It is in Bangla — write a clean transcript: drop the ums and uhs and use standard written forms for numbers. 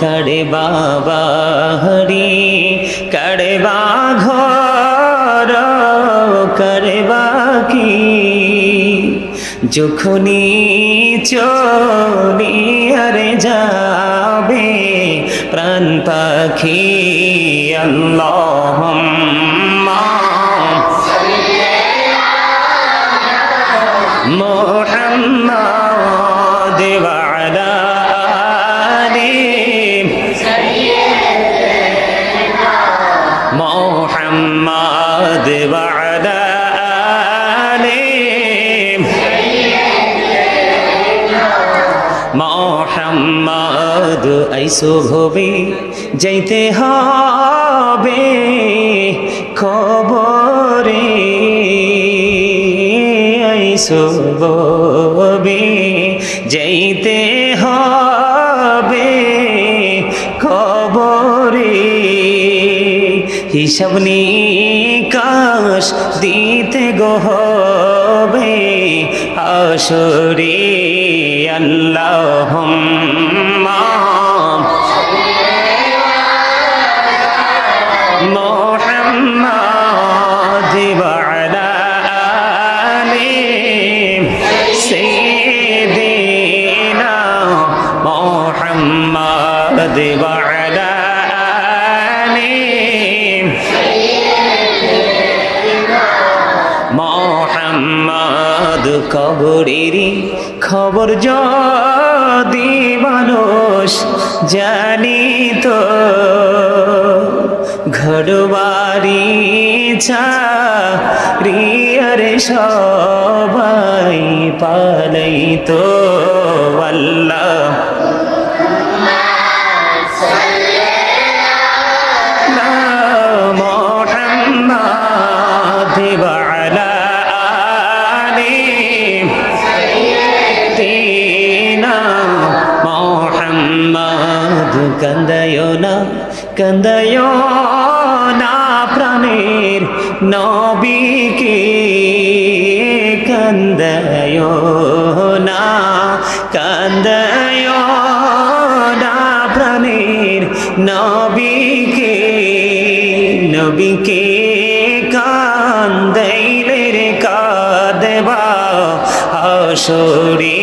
কাড়বা বাড়ি কাড়বা ঘর কাড়বা কি যখনি চলিয়ারে যাবে প্রাণ পাখি আল্লাহুম্মা মুহাম্মাদ ওয়া আলা আলি মুহাম্মাদ ওয়া আলা আলি মুহাম্মাদ আইসো ভবে যাইতে হবে খবরে আইসো ভবে যাইতে হবে খবরে হিসাব নিকাশ দিতে গো হবে হাসরে আল্লাহুম্মা মুহাম্মাদ ওয়া আলা আলি সাইয়্যিদিনা মুহাম্মাদ ওয়া আলা আলি মুহাম্মাদ কবরেরই খবর যদি মানুষ জানিত ঘরবাড়ি ছাড়িয়ারে সবাই পালাইতো আল্লাহ মুহাম্মাদ ওয়া আলা আলি সাইয়্যিদিনা মুহাম্মাদ কান্দায়ো না প্রাণের নবীকে কান্দায়ো না প্রাণের নবীকে কান্দাইলে রে কাঁদবা হাসরে